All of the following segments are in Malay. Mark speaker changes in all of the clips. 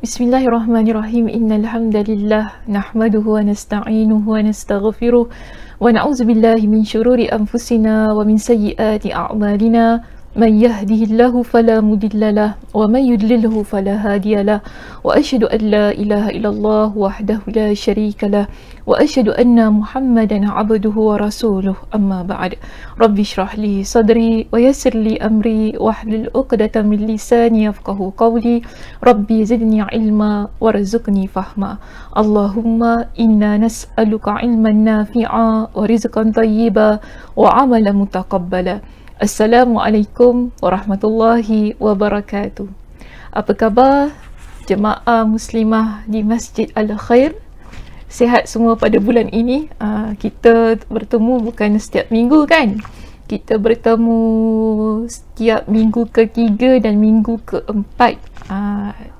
Speaker 1: Bismillahirrahmanirrahim. Innal hamdalillah nahmaduhu wa nasta'inuhu wa nastaghfiruh wa na'udzu billahi min shururi anfusina wa min sayyiati a'malina. Man yahdihillahu fala mudhillalah wa man yudlilhu fala hadiyalah. Wa asyhadu an la ilaha illallah wahdahu la syarikalah wa asyhadu anna Muhammadan 'abduhu wa rasuluh. Amma ba'd. Rabbi shrah li sadri wa yassir li amri wahlul 'uqdatam min lisani yafqahu qawli. Rabbi zidni ilma warzuqni fahma. Allahumma inna nas'aluka ilman nafi'a wa rizqan thayyiba wa 'amalan mutaqabbala. Assalamualaikum warahmatullahi wabarakatuh. Apa khabar jemaah muslimah di Masjid Al-Khair? Sihat semua pada bulan ini. Kita bertemu bukan setiap minggu kan? Kita bertemu setiap minggu ketiga dan minggu keempat.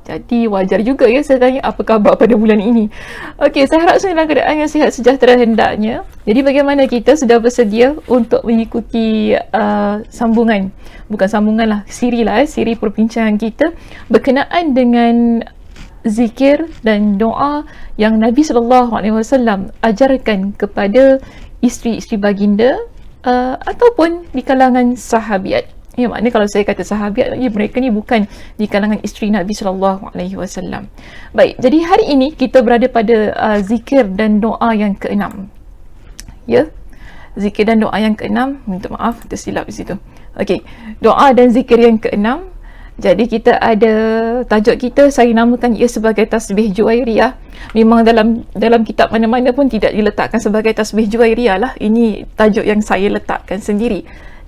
Speaker 1: Jadi wajar juga ya saya tanya apa khabar pada bulan ini. Okey, saya harap dalam keadaan yang sihat sejahtera hendaknya. Jadi bagaimana kita sudah bersedia untuk mengikuti sambungan, bukan sambungan lah, siri perbincangan kita berkenaan dengan zikir dan doa yang Nabi SAW ajarkan kepada isteri-isteri baginda ataupun di kalangan sahabiat. Ya, maknanya kalau saya kata sahabat, mereka ni bukan di kalangan isteri Nabi SAW. Baik, jadi hari ini kita berada pada zikir dan doa yang keenam. Ya, zikir dan doa yang keenam. Minta maaf, tersilap di situ. Okey, doa dan zikir yang keenam. Jadi kita ada tajuk kita, saya namakan ia sebagai tasbih Juwairiyah. Memang dalam kitab mana-mana pun tidak diletakkan sebagai tasbih Juwairiyah lah. Ini tajuk yang saya letakkan sendiri.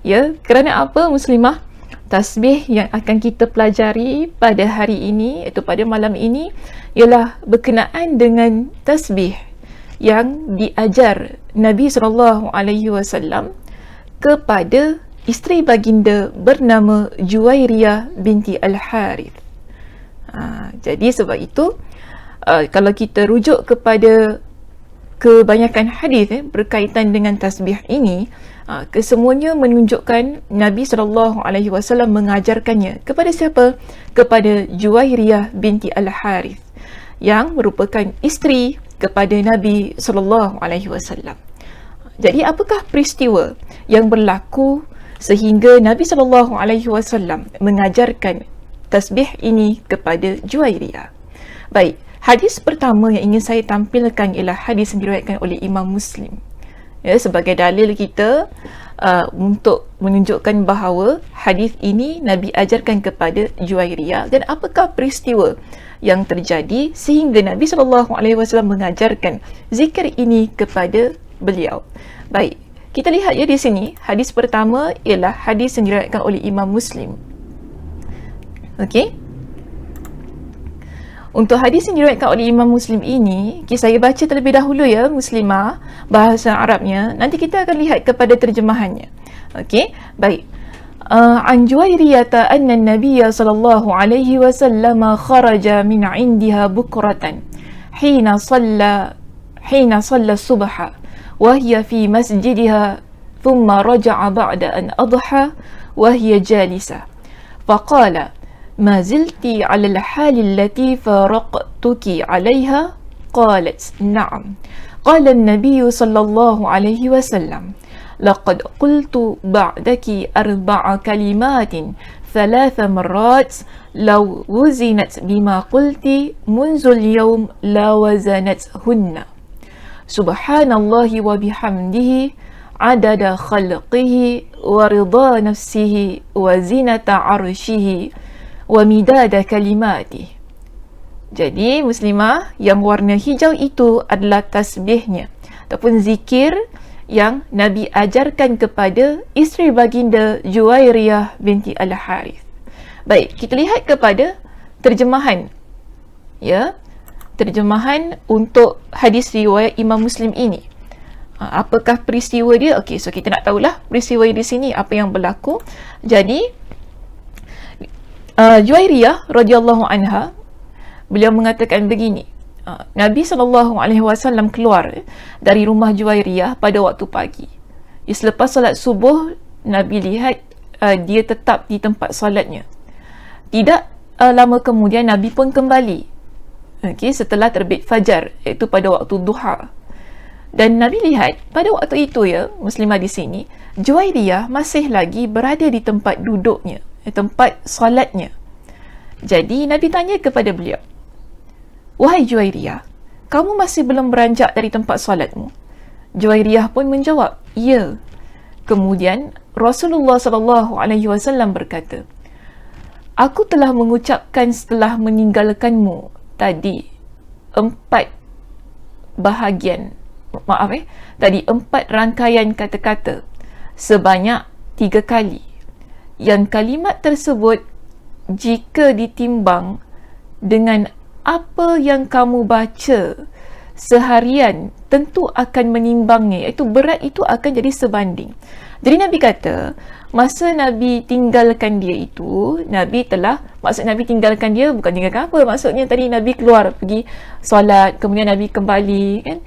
Speaker 1: Ya, kerana apa muslimah? Tasbih yang akan kita pelajari pada hari ini, iaitu pada malam ini, ialah berkenaan dengan tasbih yang diajar Nabi SAW kepada isteri baginda bernama Juwairiyah binti Al-Harith. Jadi sebab itu, kalau kita rujuk kepada kebanyakan hadis berkaitan dengan tasbih ini, kesemuanya menunjukkan Nabi SAW mengajarkannya kepada siapa? Kepada Juwairiyah binti Al-Harith yang merupakan isteri kepada Nabi SAW. Jadi apakah peristiwa yang berlaku sehingga Nabi SAW mengajarkan tasbih ini kepada Juwairiyah? Baik, hadis pertama yang ingin saya tampilkan ialah hadis yang diriwayatkan oleh Imam Muslim. Ya, sebagai dalil kita untuk menunjukkan bahawa hadis ini Nabi ajarkan kepada Juwairiyah, dan apakah peristiwa yang terjadi sehingga Nabi SAW mengajarkan zikir ini kepada beliau. Baik, kita lihat ya di sini, hadis pertama ialah hadis yang diriwayatkan oleh Imam Muslim. Okey. Untuk hadis yang diriwayatkan oleh Imam Muslim ini, saya baca terlebih dahulu ya muslimah, bahasa Arabnya, nanti kita akan lihat kepada terjemahannya. Okey, baik. An Juwairiyah anna an-nabiy sallallahu alaihi wasallam kharaja min 'indiha bukratan hina salla subha wa hiya fi masjidiha thumma raja'a ba'da an adha wa hiya jalisa faqala ما زلت على الحال التي فارقتك عليها؟ قالت نعم. قال النبي صلى الله عليه وسلم لقد قلت بعدك 4 كلمات 3 مرات لو وزنت بما قلت منذ اليوم لوزنتهن سبحان الله وبحمده عدد خلقه ورضا نفسه وزنة عرشه wa midada kalimati. Jadi muslimah, yang warna hijau itu adalah tasbihnya ataupun zikir yang Nabi ajarkan kepada isteri baginda Juwairiyah binti Al-Harith. Baik, kita lihat kepada terjemahan. Ya, terjemahan untuk hadis riwayat Imam Muslim ini. Apakah peristiwa dia? Okey, so kita nak tahulah peristiwa di sini apa yang berlaku. Jadi Juwairiyah radhiyallahu anha, beliau mengatakan begini, Nabi SAW keluar dari rumah Juwairiyah pada waktu pagi. Selepas solat subuh, Nabi lihat dia tetap di tempat solatnya. Tidak lama kemudian Nabi pun kembali Okey, setelah terbit fajar, iaitu pada waktu duha. Dan Nabi lihat pada waktu itu ya, muslimah di sini, Juwairiyah masih lagi berada di tempat duduknya, tempat solatnya. Jadi Nabi tanya kepada beliau, "Wahai Juwairiyah, kamu masih belum beranjak dari tempat solatmu?" Juwairiyah pun menjawab, "Ya." Kemudian Rasulullah SAW berkata, "Aku telah mengucapkan setelah meninggalkanmu tadi 4 rangkaian kata-kata sebanyak 3 kali. Yang kalimat tersebut jika ditimbang dengan apa yang kamu baca seharian tentu akan menimbangnya, iaitu berat itu akan jadi sebanding." Jadi Nabi kata, masa Nabi tinggalkan dia itu, maksud Nabi tinggalkan dia bukan tinggalkan apa, maksudnya tadi Nabi keluar pergi solat, kemudian Nabi kembali kan,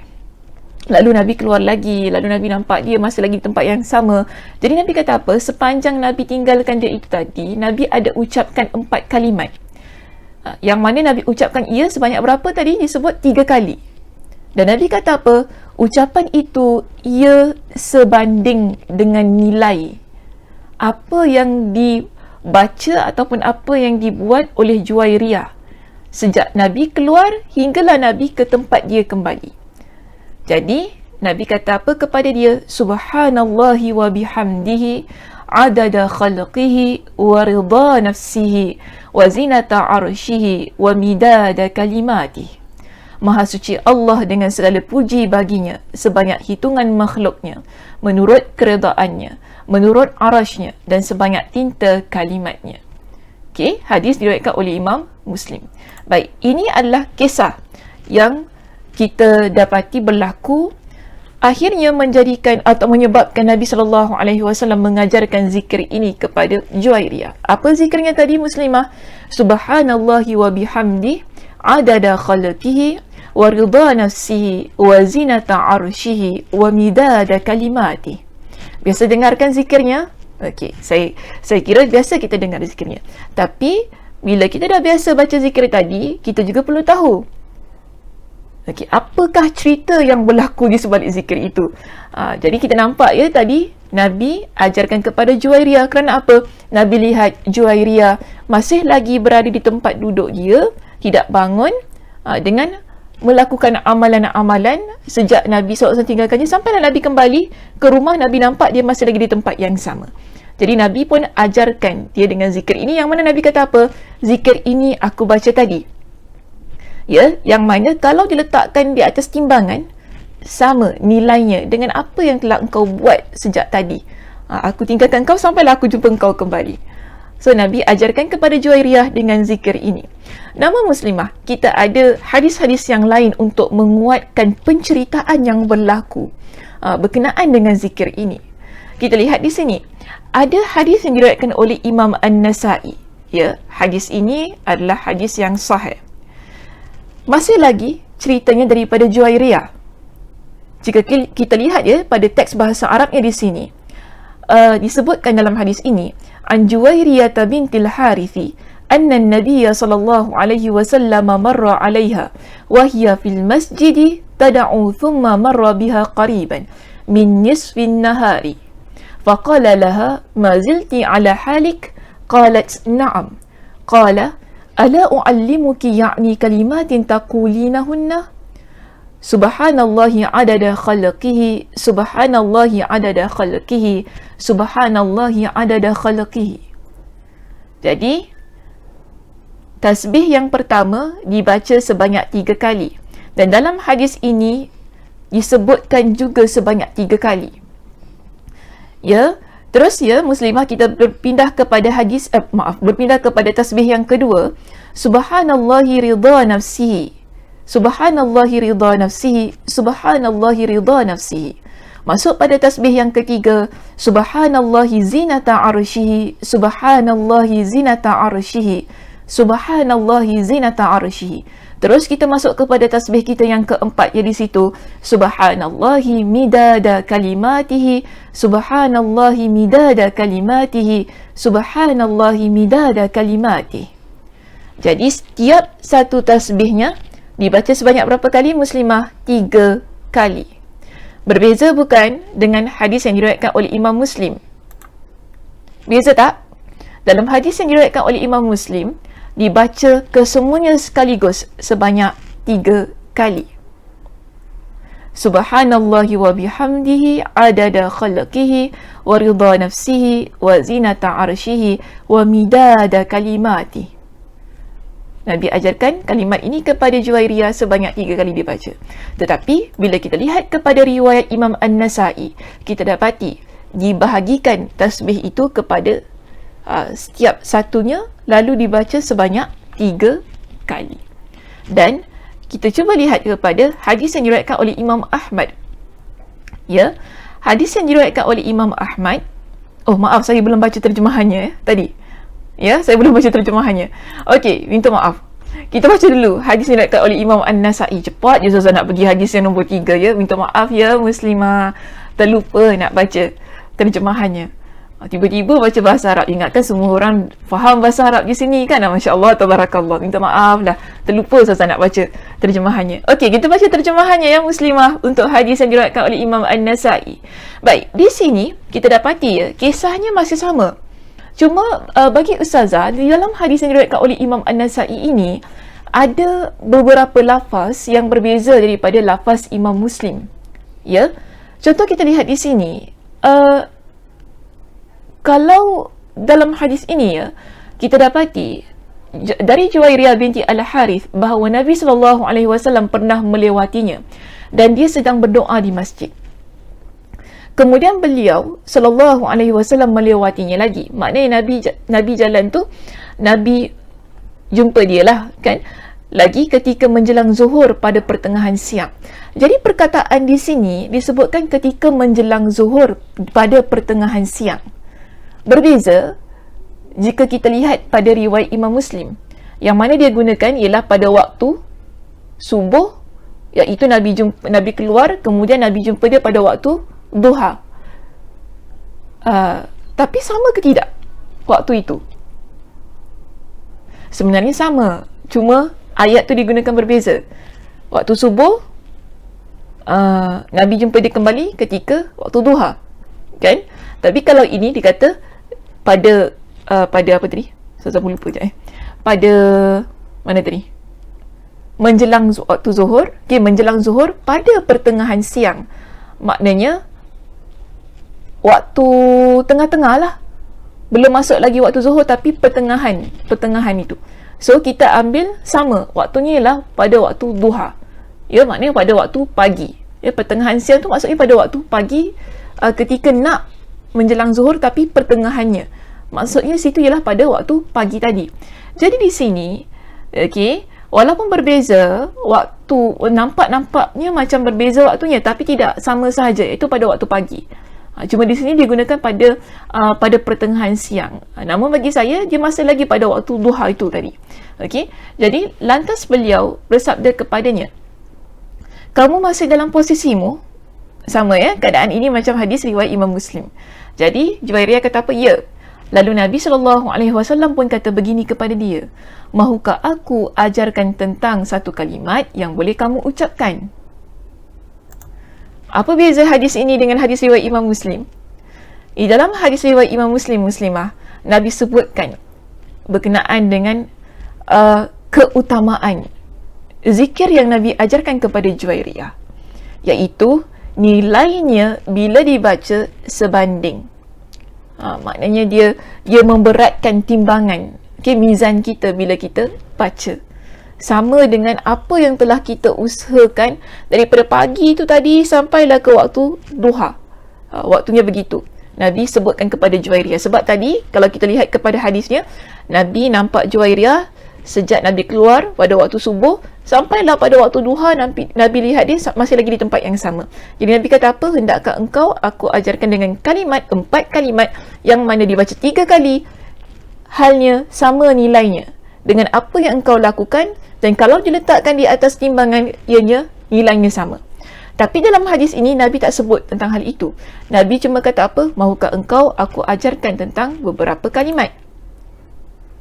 Speaker 1: lalu Nabi keluar lagi, lalu Nabi nampak dia masih lagi di tempat yang sama. Jadi Nabi kata apa, sepanjang Nabi tinggalkan dia itu tadi, Nabi ada ucapkan 4 kalimat, yang mana Nabi ucapkan ia sebanyak berapa tadi, disebut 3 kali. Dan Nabi kata apa, ucapan itu ia sebanding dengan nilai apa yang dibaca ataupun apa yang dibuat oleh Juwairiyah sejak Nabi keluar hinggalah Nabi ke tempat dia kembali. Jadi Nabi kata apa kepada dia, "Subhanallahi wa bihamdihi adada khalqihi wa ridha nafsihi wa zinata arshihi wa midada kalimatihi." Maha suci Allah dengan segala puji baginya sebanyak hitungan makhluknya, menurut keredaannya, menurut arasnya, dan sebanyak tinta kalimatnya. Okey, hadis diriwayatkan oleh Imam Muslim. Baik, ini adalah kisah yang kita dapati berlaku akhirnya menjadikan atau menyebabkan Nabi SAW mengajarkan zikir ini kepada Juwairiyah. Apa zikirnya tadi muslimah? Subhanallahi wa bihamdi adada khalqihi wa ridha nafsihi wa zinata arshihi wa midada kalimati. Biasa dengarkan zikirnya? Okey, saya kira biasa kita dengar zikirnya. Tapi bila kita dah biasa baca zikir tadi, kita juga perlu tahu, okey, apakah cerita yang berlaku di sebalik zikir itu. Jadi kita nampak ya tadi Nabi ajarkan kepada Juwairiyah kerana apa? Nabi lihat Juwairiyah masih lagi berada di tempat duduk dia, tidak bangun, dengan melakukan amalan-amalan sejak Nabi SAW tinggalkannya sampailah Nabi kembali ke rumah. Nabi nampak dia masih lagi di tempat yang sama. Jadi Nabi pun ajarkan dia dengan zikir ini, yang mana Nabi kata apa? Zikir ini aku baca tadi, ya, yang mana kalau diletakkan di atas timbangan sama nilainya dengan apa yang telah engkau buat sejak tadi. Aku tinggalkan kau sampailah aku jumpa engkau kembali. So Nabi ajarkan kepada Juwairiyah dengan zikir ini. Nama muslimah, kita ada hadis-hadis yang lain untuk menguatkan penceritaan yang berlaku berkenaan dengan zikir ini. Kita lihat di sini ada hadis yang diriwayatkan oleh Imam An-Nasa'i. Ya, hadis ini adalah hadis yang sahih. Masih lagi ceritanya daripada Juwairiyah. Jika kita lihat ya pada teks bahasa Arabnya di sini, disebutkan dalam hadis ini, an Juwairiyah bintil Harithi anna an-nabiy sallallahu alaihi wasallam marra 'alaiha wa hiya fil masjid tad'u thumma marra biha qariban min nisfi an-nahari faqala laha ma zilti 'ala halik qalat na'am qala ala u'allimuki ya'ni kalimatin taqulinahunna subhanallahi 'adada khalqihi subhanallahi 'adada khalqihi subhanallahi 'adada khalqihi. Jadi tasbih yang pertama dibaca sebanyak 3 kali, dan dalam hadis ini disebutkan juga sebanyak 3 kali. Ya, terus ya muslimah, kita berpindah kepada berpindah kepada tasbih yang kedua, subhanallahi ridha nafsihi subhanallahi ridha nafsihi subhanallahi ridha nafsihi. Masuk pada tasbih yang ketiga, subhanallahi zinata arshihi subhanallahi zinata arshihi subhanallahi zinata arshihi. Terus kita masuk kepada tasbih kita yang keempat, ya di situ subhanallahi midada kalimatihi subhanallahi midada kalimatihi subhanallahi midada kalimatihi. Jadi setiap satu tasbihnya Dibaca sebanyak berapa kali muslimah? 3 kali. Berbeza bukan dengan hadis yang diriwayatkan oleh Imam Muslim? Beza tak? Dalam hadis yang diriwayatkan oleh Imam Muslim, dibaca kesemuanya sekaligus sebanyak 3 kali. Subhanallahi wa bihamdihi adada khalqihi wa ridha nafsihi wa zinata arshihi wa midada kalimati. Nabi ajarkan kalimat ini kepada Juwairiyah sebanyak 3 kali dibaca. Tetapi bila kita lihat kepada riwayat Imam An-Nasai, kita dapati dibahagikan tasbih itu kepada setiap satunya lalu dibaca sebanyak 3 kali. Dan kita cuba lihat kepada hadis yang diriwayatkan oleh Imam Ahmad. Ya, hadis yang diriwayatkan oleh Imam Ahmad. Oh, maaf, saya belum baca terjemahannya tadi. Ya, saya belum baca terjemahannya. Okey, minta maaf. Kita baca dulu hadis yang diriwayatkan oleh Imam An-Nasai. Cepat je Ustazah nak pergi hadis yang nombor 3 ya. Minta maaf ya muslimah, terlupa nak baca terjemahannya. Tiba-tiba baca bahasa Arab. Ingatkan semua orang faham bahasa Arab di sini kan? Masya Allah, tabarakallah. Minta maaf lah, terlupa Ustazah nak baca terjemahannya. Okey, kita baca terjemahannya ya muslimah untuk hadis yang diriwayatkan oleh Imam An-Nasai. Baik, di sini kita dapati ya, kisahnya masih sama. Cuma bagi Ustazah, di dalam hadis yang diriwayatkan oleh Imam An-Nasai ini ada beberapa lafaz yang berbeza daripada lafaz Imam Muslim. Ya, contoh kita lihat di sini. Kalau dalam hadis ini ya, kita dapati dari Juwairiyah binti Al-Harith bahawa Nabi SAW pernah melewatinya dan dia sedang berdoa di masjid. Kemudian beliau SAW melewatinya lagi. Maknanya Nabi jalan tu, Nabi jumpa dia lah kan, lagi ketika menjelang zuhur pada pertengahan siang. Jadi perkataan di sini disebutkan ketika menjelang zuhur pada pertengahan siang. Berbeza jika kita lihat pada riwayat Imam Muslim, yang mana dia gunakan ialah pada waktu subuh, iaitu Nabi keluar, kemudian Nabi jumpa dia pada waktu duha. Tapi sama ke tidak waktu itu? Sebenarnya sama, cuma ayat tu digunakan berbeza. Waktu subuh, Nabi jumpa dia kembali ketika waktu duha, kan? Tapi kalau ini dikata pada apa tadi? Saya pun lupa sekejap. Pada mana tadi? Menjelang waktu zuhur. Okay, menjelang zuhur pada pertengahan siang. Maknanya waktu tengah-tengah lah. Belum masuk lagi waktu zuhur tapi pertengahan itu. So kita ambil sama. Waktunya ialah pada waktu duha. Ya, maknanya pada waktu pagi. Ya, pertengahan siang tu maksudnya pada waktu pagi, ketika nak menjelang zuhur tapi pertengahannya. Maksudnya situ ialah pada waktu pagi tadi. Jadi di sini, okey, walaupun berbeza waktu, nampaknya macam berbeza waktunya tapi tidak, sama sahaja, iaitu pada waktu pagi. Cuma di sini digunakan pada pertengahan siang. Namun bagi saya dia masih lagi pada waktu duha itu tadi. Okey. Jadi lantas beliau bersabda kepadanya, "Kamu masih dalam posisimu?" Sama ya, keadaan ini macam hadis riwayat Imam Muslim. Jadi Juwairiyah kata apa? Ya. Lalu Nabi SAW pun kata begini kepada dia, "Mahukah aku ajarkan tentang satu kalimat yang boleh kamu ucapkan?" Apa beza hadis ini dengan hadis riwayat Imam Muslim? Di dalam hadis riwayat Imam Muslim, muslimah, Nabi sebutkan berkenaan dengan keutamaan zikir yang Nabi ajarkan kepada Juwairiyah, iaitu nilainya bila dibaca sebanding. Maknanya dia memberatkan timbangan, mizan kita bila kita baca. Sama dengan apa yang telah kita usahakan daripada pagi itu tadi sampailah ke waktu duha. Waktunya begitu. Nabi sebutkan kepada Juwairiyah. Sebab tadi kalau kita lihat kepada hadisnya, Nabi nampak Juwairiyah sejak Nabi keluar pada waktu subuh sampailah pada waktu duha. Nabi lihat dia masih lagi di tempat yang sama. Jadi Nabi kata apa? Hendakkah engkau aku ajarkan dengan kalimat, 4 kalimat yang mana dibaca 3 kali, halnya sama nilainya dengan apa yang engkau lakukan, dan kalau diletakkan di atas timbangan ianya nilainya sama. Tapi dalam hadis ini Nabi tak sebut tentang hal itu. Nabi cuma kata apa? Mahukah engkau aku ajarkan tentang beberapa kalimat.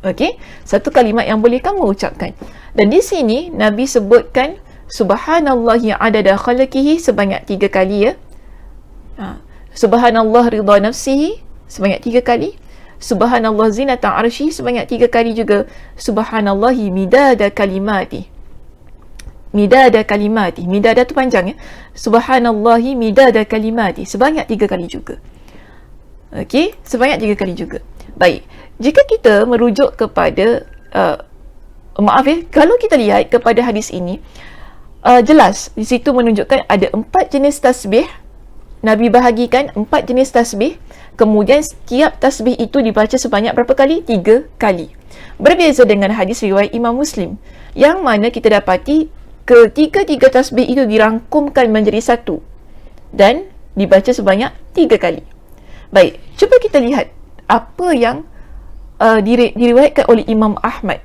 Speaker 1: Okey, satu kalimat yang boleh kamu ucapkan. Dan di sini Nabi sebutkan subhanallahi adada khalqihi sebanyak 3 kali, ya. Subhanallah ridha nafsihi sebanyak 3 kali. Subhanallah zinata arsy sebanyak 3 kali juga. Subhanallahi midada kalimati. Midada kalimati. Midada tu panjang, ya. Subhanallahi midada kalimati sebanyak 3 kali juga. Okey, sebanyak 3 kali juga. Baik. Jika kita merujuk kepada kalau kita lihat kepada hadis ini, jelas di situ menunjukkan ada 4 jenis tasbih. Nabi bahagikan 4 jenis tasbih. Kemudian setiap tasbih itu dibaca sebanyak berapa kali? 3 kali. Berbeza dengan hadis riwayat Imam Muslim, yang mana kita dapati ketiga-tiga tasbih itu dirangkumkan menjadi satu dan dibaca sebanyak 3 kali. Baik, cuba kita lihat apa yang diriwayatkan oleh Imam Ahmad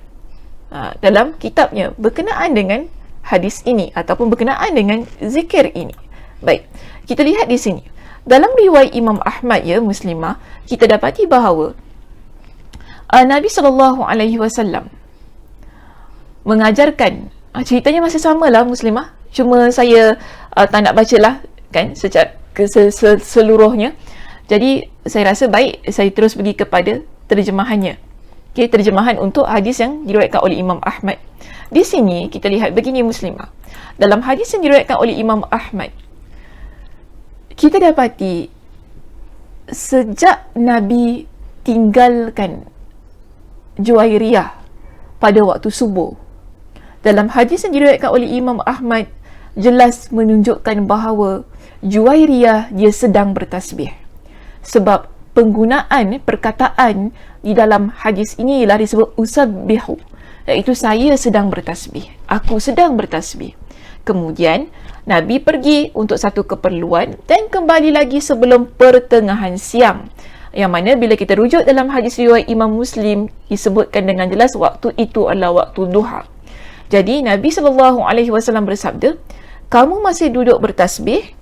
Speaker 1: dalam kitabnya berkenaan dengan hadis ini ataupun berkenaan dengan zikir ini. Baik, kita lihat di sini. Dalam riwayat Imam Ahmad, ya Muslimah, kita dapati bahawa Nabi SAW mengajarkan, ceritanya masih samalah Muslimah, cuma saya tak nak bacalah kan secara seluruhnya. Jadi saya rasa baik saya terus pergi kepada terjemahannya. Okay, terjemahan untuk hadis yang diriwayatkan oleh Imam Ahmad. Di sini kita lihat begini Muslimah. Dalam hadis yang diriwayatkan oleh Imam Ahmad, kita dapati sejak Nabi tinggalkan Juwairiyah pada waktu subuh, dalam hadis yang diriwayatkan oleh Imam Ahmad jelas menunjukkan bahawa Juwairiyah dia sedang bertasbih. Sebab penggunaan perkataan di dalam hadis ini ialah disebut usabbihu, iaitu saya sedang bertasbih, aku sedang bertasbih. Kemudian Nabi pergi untuk satu keperluan dan kembali lagi sebelum pertengahan siang, yang mana bila kita rujuk dalam hadis riwayat Imam Muslim disebutkan dengan jelas waktu itu adalah waktu duha. Jadi Nabi SAW bersabda, kamu masih duduk bertasbih?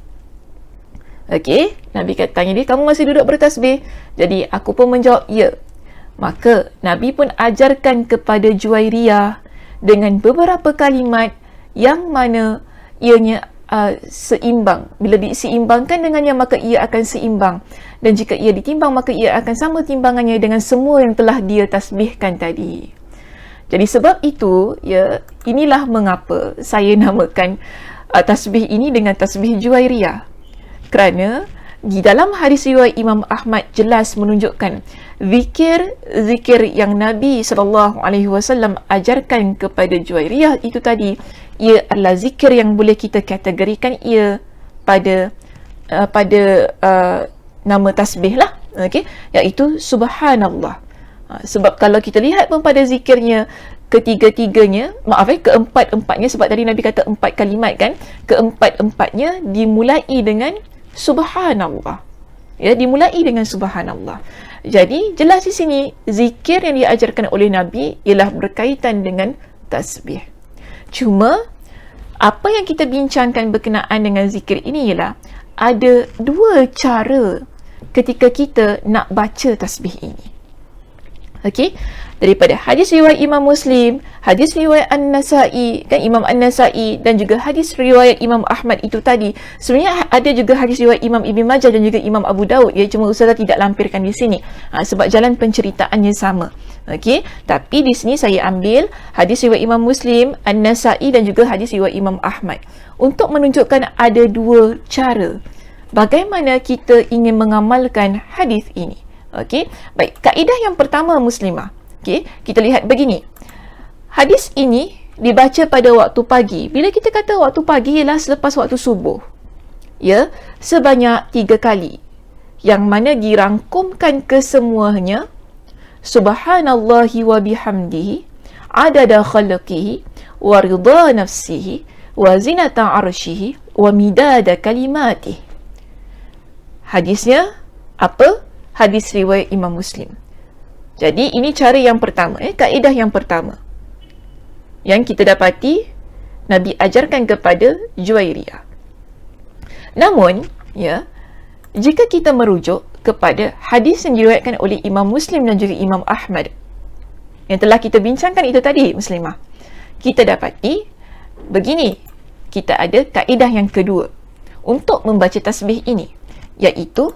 Speaker 1: Okey, Nabi tanya dia, kamu masih duduk bertasbih? Jadi aku pun menjawab ya. Maka Nabi pun ajarkan kepada Juwairiyah dengan beberapa kalimat yang mana ianya seimbang. Bila diseimbangkan dengannya, maka ia akan seimbang. Dan jika ia ditimbang, maka ia akan sama timbangannya dengan semua yang telah dia tasbihkan tadi. Jadi sebab itu, ya, inilah mengapa saya namakan tasbih ini dengan tasbih Juwairiyah. Kerana di dalam hadis riwayat Imam Ahmad jelas menunjukkan zikir yang Nabi SAW ajarkan kepada Juwairiyah itu tadi, ia adalah zikir yang boleh kita kategorikan ia pada nama tasbih lah, okay? Iaitu subhanallah. Sebab kalau kita lihat pun pada zikirnya keempat-empatnya, sebab tadi Nabi kata 4 kalimat kan, keempat-empatnya dimulai dengan subhanallah. Ya, dimulai dengan subhanallah. Jadi jelas di sini zikir yang diajarkan oleh Nabi ialah berkaitan dengan tasbih. Cuma apa yang kita bincangkan berkenaan dengan zikir ini ialah ada 2 cara ketika kita nak baca tasbih ini. Okey, daripada hadis riwayat Imam Muslim, hadis riwayat An-Nasa'i, kan, Imam An-Nasa'i, dan juga hadis riwayat Imam Ahmad itu tadi. Sebenarnya ada juga hadis riwayat Imam Ibn Majah dan juga Imam Abu Daud, ya, cuma Ustazah tidak lampirkan di sini sebab jalan penceritaannya sama. Okey, tapi di sini saya ambil hadis riwayat Imam Muslim, An-Nasa'i dan juga hadis riwayat Imam Ahmad untuk menunjukkan ada 2 cara bagaimana kita ingin mengamalkan hadis ini. Okey, baik. Kaedah yang pertama Muslimah. Okey, kita lihat begini. Hadis ini dibaca pada waktu pagi. Bila kita kata waktu pagi ialah selepas waktu subuh. Ya, sebanyak 3 kali. Yang mana dirangkumkan kesemuanya subhanallahi wa bihamdihi adada khalqihi wa ridha nafsihi wa zinata arsyihi wa midada kalimatihi. Hadisnya apa? Hadis riwayat Imam Muslim. Jadi ini cara yang pertama, kaedah yang pertama yang kita dapati Nabi ajarkan kepada Juwairiyah. Namun, ya, jika kita merujuk kepada hadis yang diriwayatkan oleh Imam Muslim dan juga Imam Ahmad, yang telah kita bincangkan itu tadi, muslimah, kita dapati begini, kita ada kaedah yang kedua untuk membaca tasbih ini, iaitu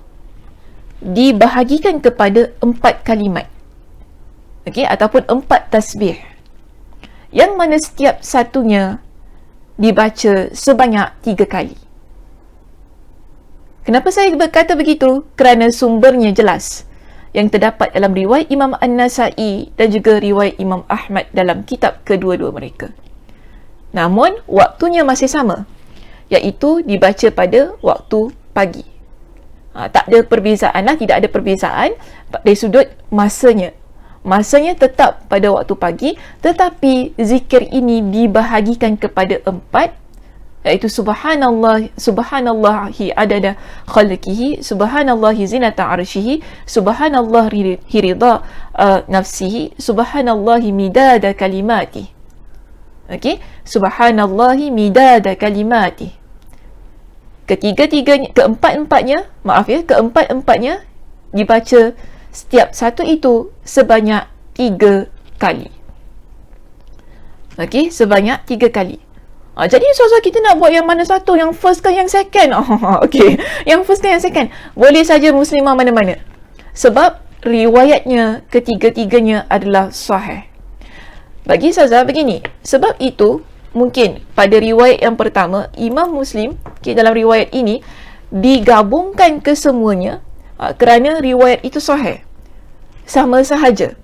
Speaker 1: dibahagikan kepada 4 kalimat, okey, ataupun 4 tasbih, yang mana setiap satunya dibaca sebanyak 3 kali. Kenapa saya berkata begitu? Kerana sumbernya jelas, yang terdapat dalam riwayat Imam An-Nasa'i dan juga riwayat Imam Ahmad dalam kitab kedua-dua mereka. Namun, waktunya masih sama, iaitu dibaca pada waktu pagi. Tak ada perbezaan lah, tidak ada perbezaan dari sudut masanya. Masanya tetap pada waktu pagi, tetapi zikir ini dibahagikan kepada 4, iaitu subhanallah, subhanallahi adada khalqihi, subhanallahi zinata arsyihi, subhanallah ridha nafsihi, subhanallahi midada kalimati. Okey, subhanallahi midada kalimati. Keempat-empatnya dibaca setiap satu itu sebanyak 3 kali. Okey, sebanyak 3 kali. Jadi so kita nak buat yang mana satu? Yang first ke yang second? Okey, yang first ke yang second? Boleh saja muslimah mana-mana. Sebab riwayatnya ketiga-tiganya adalah sahih. Bagi Ustazah begini, sebab itu mungkin pada riwayat yang pertama, Imam Muslim dalam riwayat ini digabungkan kesemuanya kerana riwayat itu sahih. Sama sahaja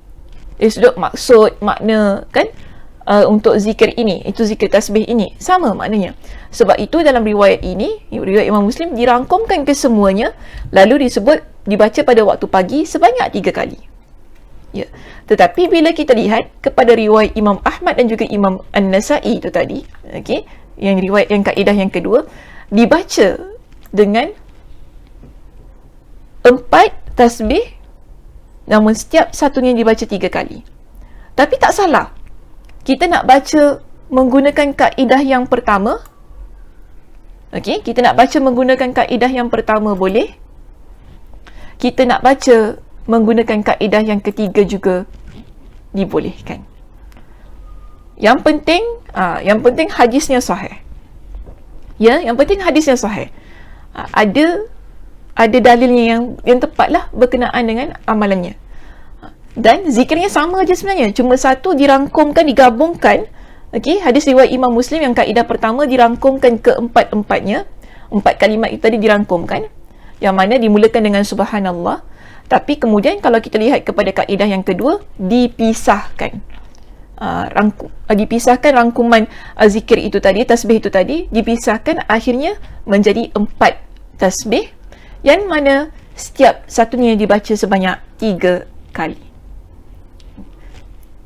Speaker 1: dari sudut maksud, makna, kan? Untuk zikir ini, itu zikir tasbih ini sama maknanya. Sebab itu dalam riwayat ini, riwayat Imam Muslim dirangkumkan kesemuanya, lalu disebut dibaca pada waktu pagi sebanyak 3 kali. Ya. Tetapi bila kita lihat kepada riwayat Imam Ahmad dan juga Imam An-Nasa'i itu tadi, okey, yang riwayat yang kaedah yang kedua, dibaca dengan 4 tasbih, namun setiap satunya dibaca 3 kali. Tapi tak salah, kita nak baca menggunakan kaedah yang pertama. Okey, kita nak baca menggunakan kaedah yang pertama boleh. Kita nak baca menggunakan kaedah yang ketiga juga dibolehkan. Yang penting hadisnya sahih. Ya, yang penting hadisnya sahih. Ada dalilnya yang tepatlah berkenaan dengan amalannya. Dan zikirnya sama aja sebenarnya, cuma satu dirangkumkan, digabungkan. Okey, hadis riwayat Imam Muslim yang kaedah pertama dirangkumkan keempat-empatnya. 4 kalimat itu tadi dirangkumkan, yang mana dimulakan dengan subhanallah. Tapi kemudian kalau kita lihat kepada kaedah yang kedua, dipisahkan. Dipisahkan rangkuman zikir itu tadi, tasbih itu tadi, dipisahkan akhirnya menjadi 4 tasbih, yang mana setiap satunya dibaca sebanyak 3 kali.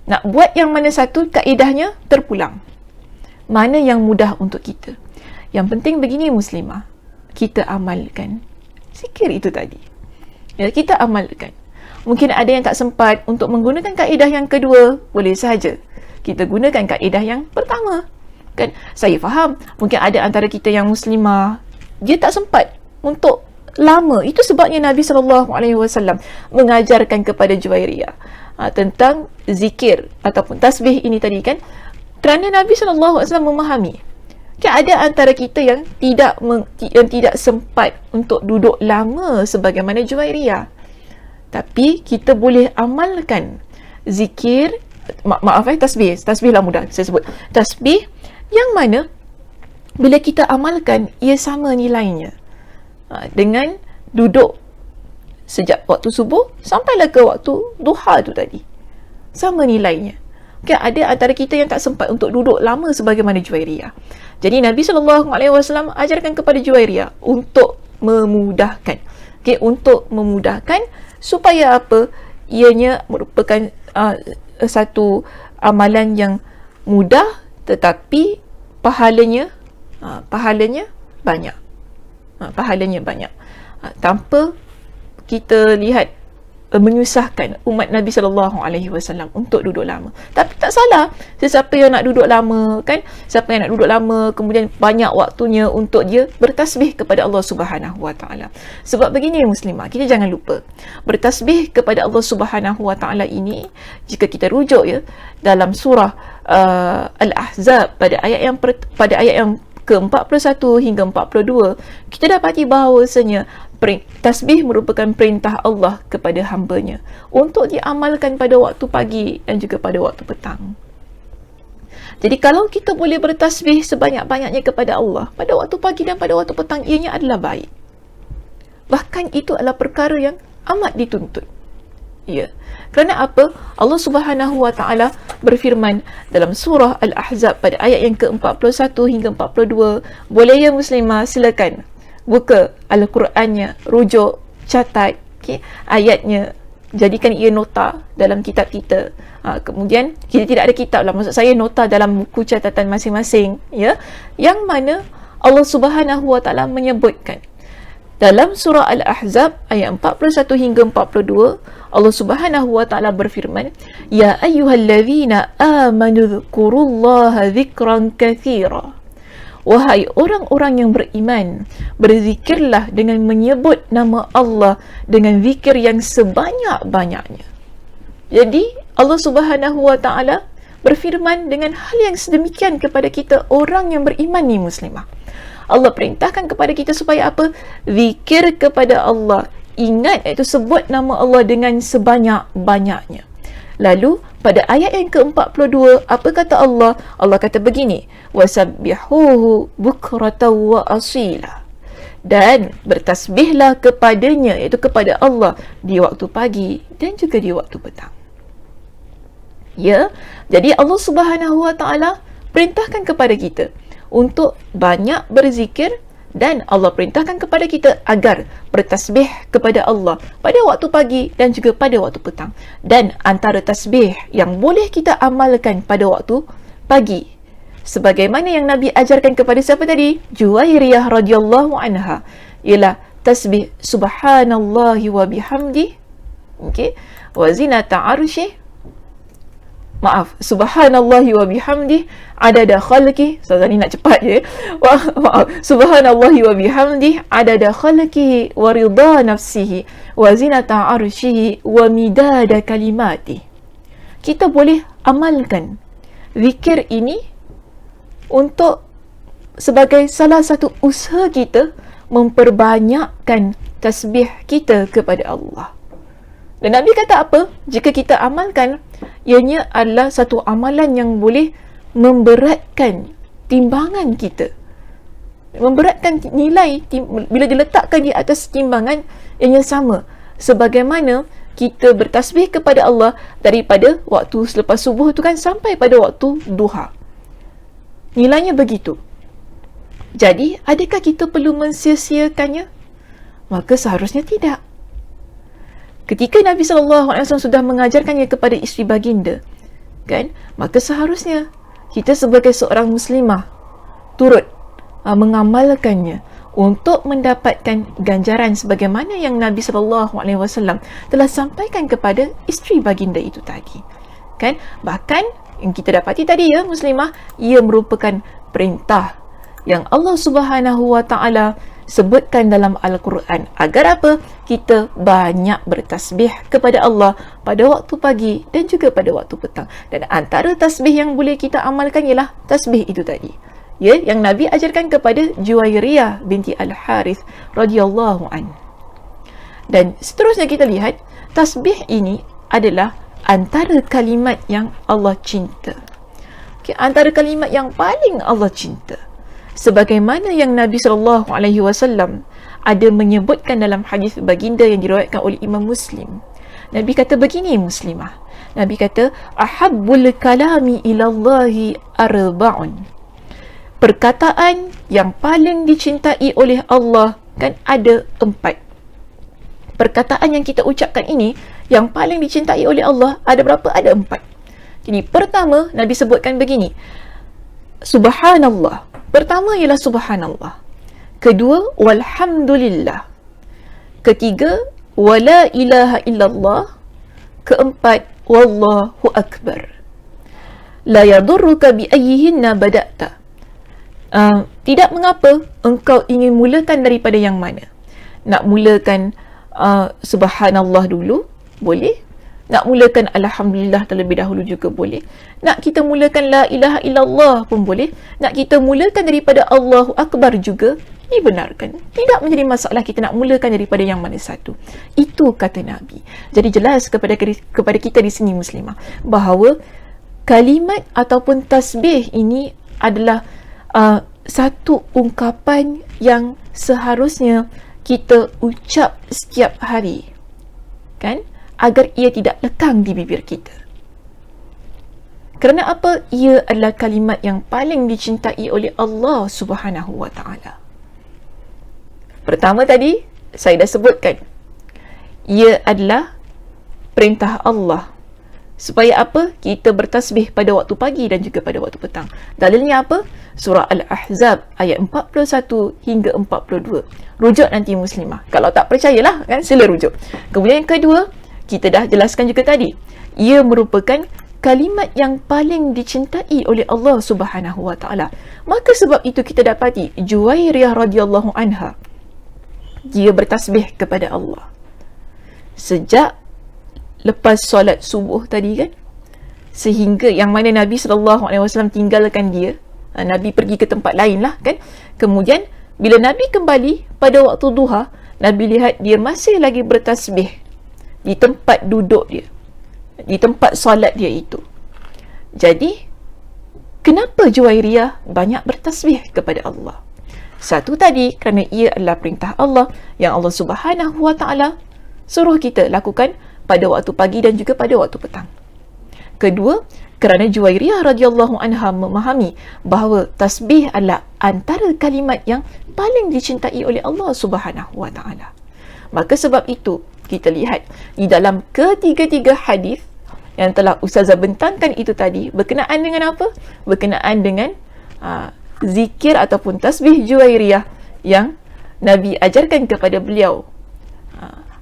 Speaker 1: Nak buat yang mana satu, kaedahnya terpulang. Mana yang mudah untuk kita? Yang penting begini muslimah, kita amalkan zikir itu tadi. Ya, kita amalkan. Mungkin ada yang tak sempat untuk menggunakan kaedah yang kedua, boleh saja kita gunakan kaedah yang pertama. Kan? Saya faham, mungkin ada antara kita yang muslimah, dia tak sempat untuk lama. Itu sebabnya Nabi SAW mengajarkan kepada Juwairiyah tentang zikir ataupun tasbih ini tadi, kan? Kerana Nabi SAW memahami, kan ada antara kita yang tidak sempat untuk duduk lama sebagaimana Juwairiyah. Tapi kita boleh amalkan zikir, tasbih lah mudah saya sebut. Tasbih yang mana bila kita amalkan, ia sama nilainya dengan duduk sejak waktu subuh sampailah ke waktu duha tu tadi. Sama nilainya. Okay, ada antara kita yang tak sempat untuk duduk lama sebagaimana Juwairiyah. Jadi Nabi SAW ajarkan kepada Juwairiyah untuk memudahkan. Okay, untuk memudahkan supaya apa? Ianya merupakan satu amalan yang mudah tetapi pahalanya banyak. Pahalanya banyak. Tanpa kita lihat menyusahkan umat Nabi SAW untuk duduk lama. Tapi tak salah sesiapa yang nak duduk lama, kan, siapa yang nak duduk lama kemudian banyak waktunya untuk dia bertasbih kepada Allah Subhanahu Wa Taala. Sebab begini muslimah, kita jangan lupa bertasbih kepada Allah Subhanahu Wa Taala ini, jika kita rujuk ya dalam surah Al-Ahzab pada ayat yang ke-41 hingga 42, kita dapati bahawasanya tasbih merupakan perintah Allah kepada hamba-Nya untuk diamalkan pada waktu pagi dan juga pada waktu petang. Jadi kalau kita boleh bertasbih sebanyak-banyaknya kepada Allah pada waktu pagi dan pada waktu petang, ianya adalah baik. Bahkan itu adalah perkara yang amat dituntut. Ya. Kerana apa? Allah Subhanahu Wa Taala berfirman dalam surah Al-Ahzab pada ayat yang ke-41 hingga 42. Boleh ya muslimah, silakan buka Al-Qurannya, rujuk, catat, okay, ayatnya, jadikan ia nota dalam kitab kita. Kemudian kita tidak ada kitab lah, maksud saya nota dalam buku catatan masing-masing, ya, yang mana Allah Subhanahu Wa Taala menyebutkan dalam surah Al-Ahzab ayat 41 hingga 42, Allah Subhanahu Wa Taala berfirman, ya ayyuhallazina amanu dzkurullaha dzikran katsira. Wahai orang-orang yang beriman, berzikirlah dengan menyebut nama Allah dengan zikir yang sebanyak-banyaknya. Jadi Allah Subhanahu Wa Taala berfirman dengan hal yang sedemikian kepada kita orang yang beriman ni muslimah. Allah perintahkan kepada kita supaya apa? Zikir kepada Allah. Ingat, iaitu sebut nama Allah dengan sebanyak-banyaknya. Lalu pada ayat yang ke-42, apa kata Allah? Allah kata begini, wasabbihuhu bukratan wa asila. Dan bertasbihlah kepadanya, iaitu kepada Allah, di waktu pagi dan juga di waktu petang. Ya, jadi Allah Subhanahu Wa Taala perintahkan kepada kita untuk banyak berzikir, dan Allah perintahkan kepada kita agar bertasbih kepada Allah pada waktu pagi dan juga pada waktu petang. Dan antara tasbih yang boleh kita amalkan pada waktu pagi, sebagaimana yang Nabi ajarkan kepada siapa tadi? Juwairiyah radhiyallahu anha, ialah tasbih subhanallahi wa bihamdi, okey, wa zinata arsyih, subhanallahi wa bihamdi adada khalqi. So tadi nak cepat je. Subhanallahi wa bihamdi adada khalqi wa ridha nafsihi wa zinata arsyihi wa midada kalimati. Kita boleh amalkan zikir ini untuk sebagai salah satu usaha kita memperbanyakkan tasbih kita kepada Allah. Dan Nabi kata apa? Jika kita amalkan, ianya adalah satu amalan yang boleh memberatkan timbangan kita. Memberatkan nilai, bila diletakkan di atas timbangan, ianya sama sebagaimana kita bertasbih kepada Allah daripada waktu selepas subuh tu kan sampai pada waktu duha. Nilainya begitu. Jadi, adakah kita perlu mensia-siakannya? Maka seharusnya tidak. Ketika Nabi SAW sudah mengajarkannya kepada isteri baginda, kan, maka seharusnya kita sebagai seorang muslimah turut mengamalkannya untuk mendapatkan ganjaran sebagaimana yang Nabi SAW telah sampaikan kepada isteri baginda itu tadi, kan. Bahkan yang kita dapati tadi ya muslimah, ia merupakan perintah yang Allah Subhanahu Wa Taala sebutkan dalam Al-Quran agar apa? Kita banyak bertasbih kepada Allah pada waktu pagi dan juga pada waktu petang. Dan antara tasbih yang boleh kita amalkan ialah tasbih itu tadi, ya, yang Nabi ajarkan kepada Juwairiyah binti Al-Harith radhiyallahu an. Dan seterusnya kita lihat, tasbih ini adalah antara kalimat yang Allah cinta. Okay, antara kalimat yang paling Allah cinta. Sebagaimana yang Nabi SAW ada menyebutkan dalam hadis baginda yang diriwayatkan oleh Imam Muslim. Nabi kata begini muslimah. Nabi kata, ahabbul kalami ilallahi arba'un. Perkataan yang paling dicintai oleh Allah kan ada 4. Perkataan yang kita ucapkan ini yang paling dicintai oleh Allah ada berapa? Ada 4. Jadi pertama Nabi sebutkan begini, subhanallah. Pertama ialah subhanallah. Kedua, walhamdulillah. Ketiga, wala ilaha illallah. Keempat, wallahu akbar. La yadurruka bi ayyihinna bada'ta. Tidak mengapa engkau ingin mulakan daripada yang mana. Nak mulakan subhanallah dulu, boleh. Nak mulakan alhamdulillah terlebih dahulu juga boleh. Nak kita mulakan la ilaha illallah pun boleh. Nak kita mulakan daripada Allahu akbar juga dibenarkan. Tidak menjadi masalah kita nak mulakan daripada yang mana satu. Itu kata Nabi. Jadi jelas kepada kita di sini muslimah bahawa kalimat ataupun tasbih ini adalah satu ungkapan yang seharusnya kita ucap setiap hari, kan? Agar ia tidak lekang di bibir kita. Kerana apa? Ia adalah kalimat yang paling dicintai oleh Allah Subhanahu wa taala. Pertama tadi saya dah sebutkan, ia adalah perintah Allah. Supaya apa? Kita bertasbih pada waktu pagi dan juga pada waktu petang. Dalilnya apa? Surah Al-Ahzab ayat 41 hingga 42. Rujuk nanti muslimah. Kalau tak percayalah, kan, sila rujuk. Kemudian yang kedua, kita dah jelaskan juga tadi, ia merupakan kalimat yang paling dicintai oleh Allah Subhanahu wa taala. Maka sebab itu kita dapati Juwairiyah radhiyallahu anha, dia bertasbih kepada Allah sejak lepas solat subuh tadi, kan, sehingga yang mana Nabi SAW tinggalkan dia. Nabi pergi ke tempat lain lah, kan. Kemudian bila Nabi kembali pada waktu duha, Nabi lihat dia masih lagi bertasbih di tempat duduk dia, di tempat solat dia itu. Jadi kenapa Juwairiyah banyak bertasbih kepada Allah? Satu tadi, kerana ia adalah perintah Allah yang Allah Subhanahu wa taala suruh kita lakukan pada waktu pagi dan juga pada waktu petang. Kedua, kerana Juwairiyah radhiyallahu anha memahami bahawa tasbih adalah antara kalimat yang paling dicintai oleh Allah Subhanahu wa taala. Maka sebab itu kita lihat di dalam ketiga-tiga hadis yang telah Ustazah bentangkan itu tadi, berkenaan dengan apa? Berkenaan dengan zikir ataupun tasbih Juwairiyah yang Nabi ajarkan kepada beliau.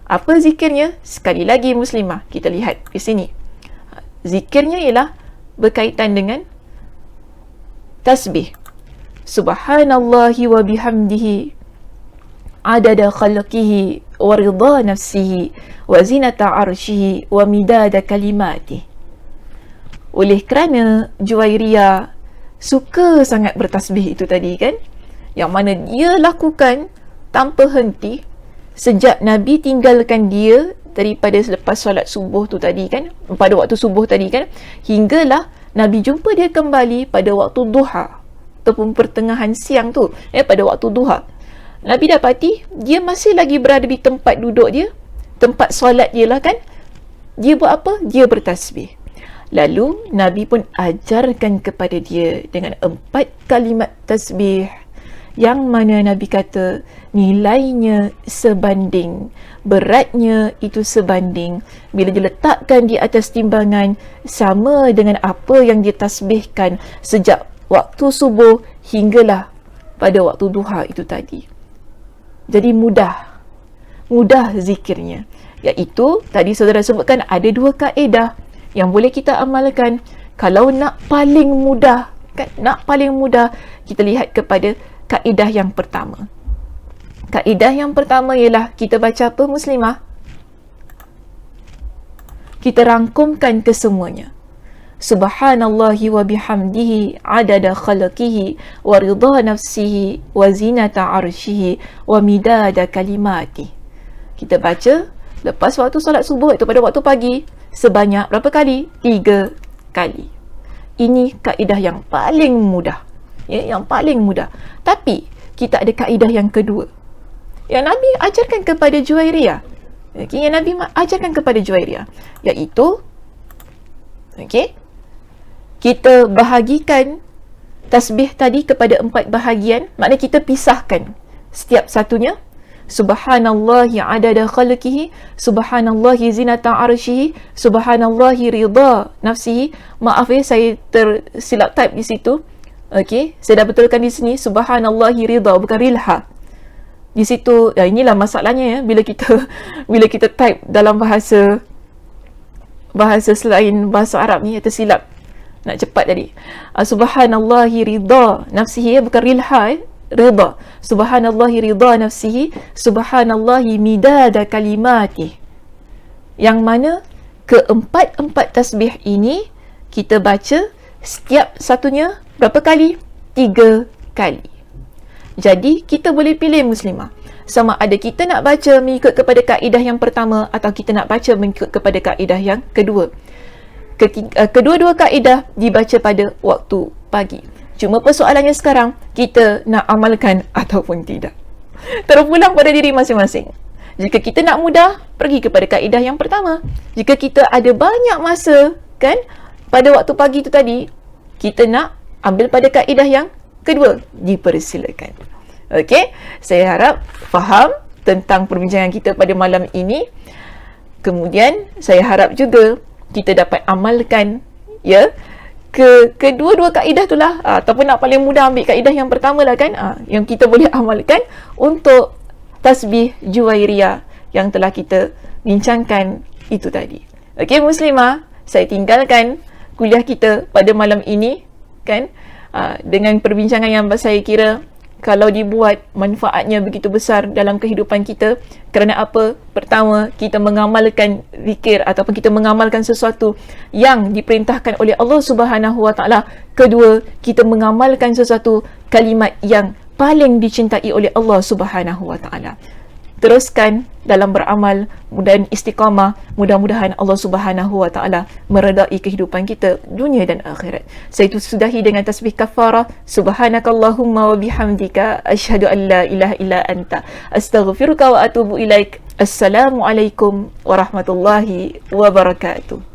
Speaker 1: Apa zikirnya? Sekali lagi muslimah, kita lihat di sini. Zikirnya ialah berkaitan dengan tasbih. Subhanallahi wa bihamdihi adada khalqihi wa ridha nafsihi wa zinata arshihi wa midada kalimatihi. Oleh kerana Juwairiyah suka sangat bertasbih itu tadi, kan, yang mana dia lakukan tanpa henti sejak Nabi tinggalkan dia daripada selepas solat subuh tu tadi, kan, pada waktu subuh tadi, kan, hinggalah Nabi jumpa dia kembali pada waktu duha ataupun pertengahan siang tu, pada waktu duha. Nabi dapati dia masih lagi berada di tempat duduk dia, tempat solat dia lah, kan. Dia buat apa? Dia bertasbih. Lalu Nabi pun ajarkan kepada dia dengan 4 kalimat tasbih yang mana Nabi kata nilainya sebanding, beratnya itu sebanding, bila diletakkan di atas timbangan sama dengan apa yang dia tasbihkan sejak waktu subuh hinggalah pada waktu duha itu tadi. Jadi mudah zikirnya. Iaitu tadi saudara sebutkan ada 2 kaedah yang boleh kita amalkan. Kalau nak paling mudah, kan, nak paling mudah, kita lihat kepada kaedah yang pertama. Kaedah yang pertama ialah kita baca apa muslimah? Kita rangkumkan kesemuanya. Subhanallahi wa bihamdihi adada khalqihi wa ridha nafsihi wa zinata arshihi wa midada kalimati. Kita baca lepas waktu solat subuh itu pada waktu pagi sebanyak berapa kali? 3 kali. Ini kaedah yang paling mudah, yang paling mudah. Tapi kita ada kaedah yang kedua yang Nabi ajarkan kepada Juwairiyah. Yang Nabi ajarkan kepada Juwairiyah, iaitu kita bahagikan tasbih tadi kepada 4 bahagian. Maknanya kita pisahkan setiap satunya. Subhanallahi adada khalqihi, subhanallahi zinata arshihi, subhanallahi ridha nafsihi. Maaf saya tersilap type di situ. Saya dah betulkan di sini subhanallahi ridha, bukan rilha. di situ inilah masalahnya ya, bila kita bila kita type dalam bahasa selain bahasa Arab ni tersilap nak cepat tadi. Subhanallahi ridha nafsihi, bukan rilha, ridha. Subhanallahi ridha nafsihi, subhanallahi midada kalimati. Yang mana keempat-empat tasbih ini kita baca setiap satunya berapa kali? 3 kali. Jadi kita boleh pilih muslimah, sama ada kita nak baca mengikut kepada kaedah yang pertama atau kita nak baca mengikut kepada kaedah yang kedua. Kedua-dua kaedah dibaca pada waktu pagi. Cuma persoalannya sekarang, kita nak amalkan ataupun tidak. Terpulang pada diri masing-masing. Jika kita nak mudah, pergi kepada kaedah yang pertama. Jika kita ada banyak masa, kan, pada waktu pagi tu tadi, kita nak ambil pada kaedah yang kedua, dipersilakan. Okey, saya harap faham tentang perbincangan kita pada malam ini. Kemudian saya harap juga kita dapat amalkan ya kedua-dua kaedah itulah, ataupun nak paling mudah ambil kaedah yang pertama lah kan, yang kita boleh amalkan untuk tasbih Juwairiyah yang telah kita bincangkan itu tadi. Okey muslimah, saya tinggalkan kuliah kita pada malam ini kan, dengan perbincangan yang saya kira kalau dibuat manfaatnya begitu besar dalam kehidupan kita. Kerana apa? Pertama, kita mengamalkan zikir ataupun kita mengamalkan sesuatu yang diperintahkan oleh Allah Subhanahu Wa Taala. Kedua, kita mengamalkan sesuatu kalimat yang paling dicintai oleh Allah Subhanahu Wa Taala. Teruskan dalam beramal dan istiqamah. Mudah-mudahan Allah Subhanahu Wa Taala meredai kehidupan kita dunia dan akhirat. Saya sudahi dengan tasbih kafarah. Subhanakallahumma wa bihamdika asyhadu an la ilaha illa anta astaghfiruka wa atubu ilaik. Assalamualaikum warahmatullahi wabarakatuh.